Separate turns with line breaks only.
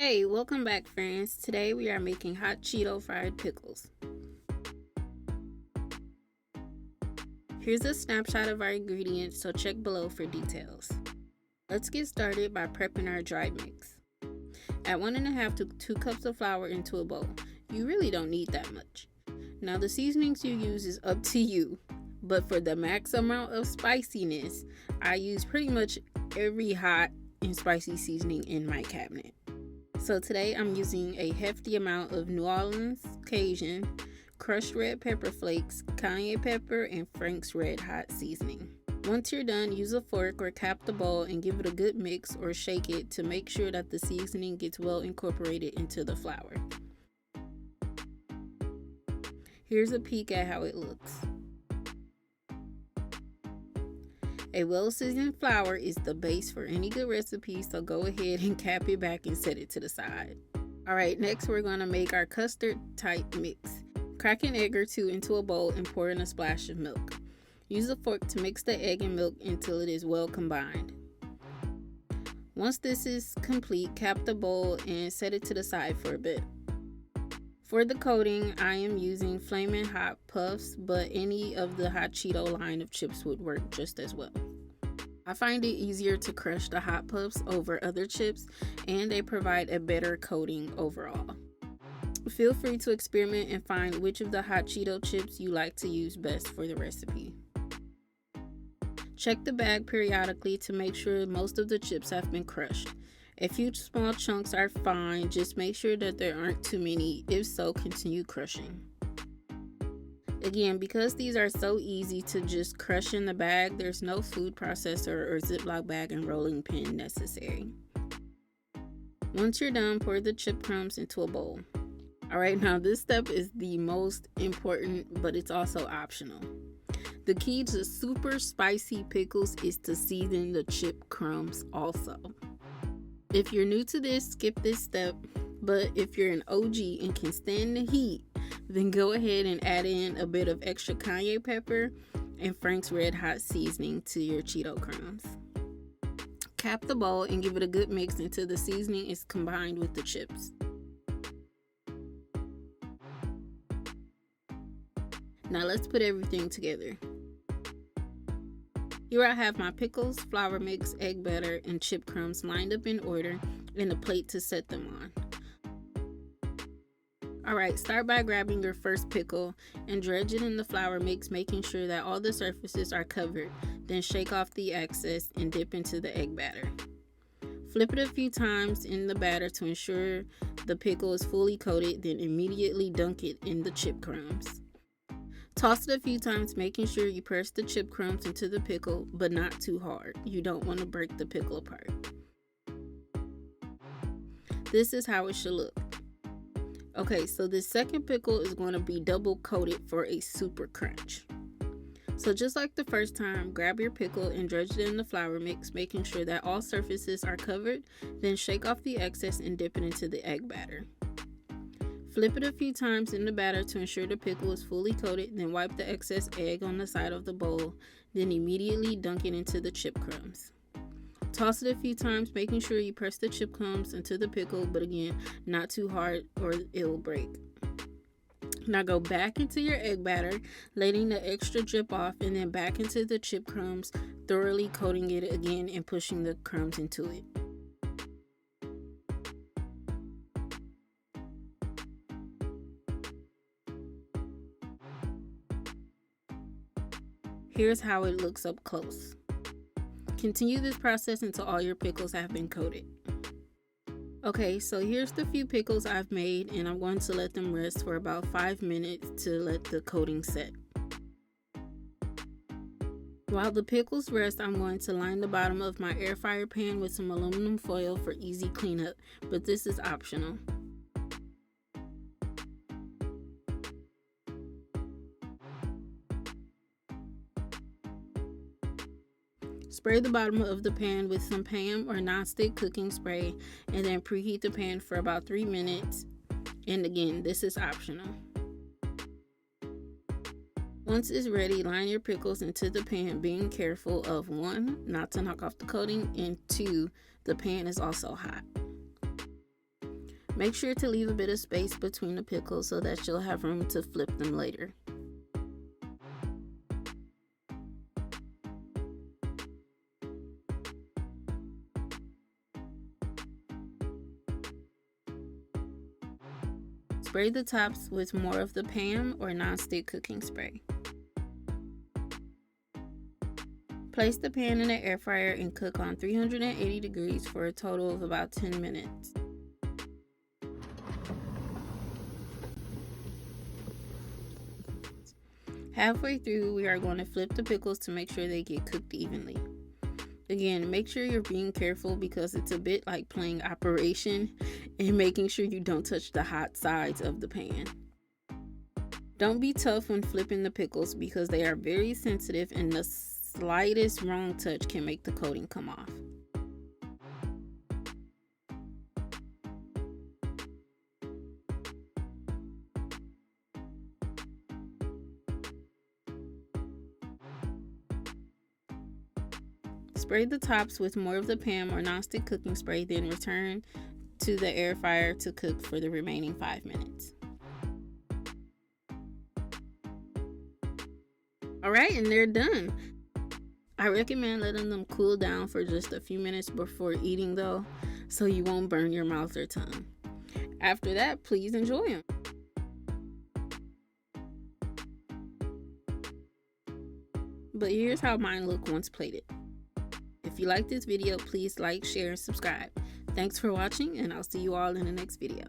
Hey, welcome back, friends. Today we are making hot Cheeto fried pickles. Here's a snapshot of our ingredients, so check below for details. Let's get started by prepping our dry mix. Add 1.5 to 2 cups of flour into a bowl. You really don't need that much. Now the seasonings you use is up to you, but for the max amount of spiciness, I use pretty much every hot and spicy seasoning in my cabinet. So today I'm using a hefty amount of New Orleans Cajun, crushed red pepper flakes, cayenne pepper, and Frank's Red Hot seasoning. Once you're done, use a fork or cap the bowl and give it a good mix or shake it to make sure that the seasoning gets well incorporated into the flour. Here's a peek at how it looks. A well-seasoned flour is the base for any good recipe, so go ahead and cap it back and set it to the side. Alright, next we're going to make our custard type mix. Crack an egg or two into a bowl and pour in a splash of milk. Use a fork to mix the egg and milk until it is well combined. Once this is complete, cap the bowl and set it to the side for a bit. For the coating, I am using Flamin Hot Puffs, but any of the Hot Cheeto line of chips would work just as well. I find it easier to crush the Hot Puffs over other chips, and they provide a better coating overall. Feel free to experiment and find which of the Hot Cheeto chips you like to use best for the recipe. Check the bag periodically to make sure most of the chips have been crushed. A few small chunks are fine, just make sure that there aren't too many. If so, continue crushing. Again, because these are so easy to just crush in the bag, there's no food processor or Ziploc bag and rolling pin necessary. Once you're done, pour the chip crumbs into a bowl. Alright, now this step is the most important, but it's also optional. The key to super spicy pickles is to season the chip crumbs also. If you're new to this, skip this step, but if you're an OG and can stand the heat, then go ahead and add in a bit of extra cayenne pepper and Frank's Red Hot seasoning to your Cheeto crumbs. Cap the bowl and give it a good mix until the seasoning is combined with the chips. Now let's put everything together. Here I have my pickles, flour mix, egg batter, and chip crumbs lined up in order and a plate to set them on. Alright, start by grabbing your first pickle and dredge it in the flour mix, making sure that all the surfaces are covered. Then shake off the excess and dip into the egg batter. Flip it a few times in the batter to ensure the pickle is fully coated, then immediately dunk it in the chip crumbs. Toss it a few times, making sure you press the chip crumbs into the pickle, but not too hard. You don't want to break the pickle apart. This is how it should look. Okay, so this second pickle is going to be double coated for a super crunch. So just like the first time, grab your pickle and dredge it in the flour mix, making sure that all surfaces are covered, then shake off the excess and dip it into the egg batter. Flip it a few times in the batter to ensure the pickle is fully coated, then wipe the excess egg on the side of the bowl, then immediately dunk it into the chip crumbs. Toss it a few times, making sure you press the chip crumbs into the pickle, but again, not too hard or it will break. Now go back into your egg batter, letting the extra drip off, and then back into the chip crumbs, thoroughly coating it again and pushing the crumbs into it. Here's how it looks up close. Continue this process until all your pickles have been coated. Okay, so here's the few pickles I've made, and I'm going to let them rest for about 5 minutes to let the coating set. While the pickles rest, I'm going to line the bottom of my air fryer pan with some aluminum foil for easy cleanup, but this is optional. Spray the bottom of the pan with some Pam or nonstick cooking spray and then preheat the pan for about 3 minutes. And again, this is optional. Once it's ready, line your pickles into the pan, being careful of 1, not to knock off the coating, and 2, the pan is also hot. Make sure to leave a bit of space between the pickles so that you'll have room to flip them later. Spray the tops with more of the PAM or non-stick cooking spray. Place the pan in the air fryer and cook on 380 degrees for a total of about 10 minutes. Halfway through, we are going to flip the pickles to make sure they get cooked evenly. Again, make sure you're being careful because it's a bit like playing Operation and making sure you don't touch the hot sides of the pan. Don't be tough when flipping the pickles because they are very sensitive and the slightest wrong touch can make the coating come off. Spray the tops with more of the PAM or nonstick cooking spray, then return to the air fryer to cook for the remaining 5 minutes. Alright, and they're done. I recommend letting them cool down for just a few minutes before eating though, so you won't burn your mouth or tongue. After that, please enjoy them. But here's how mine look once plated. If you like this video, please like, share, and subscribe. Thanks for watching, and I'll see you all in the next video.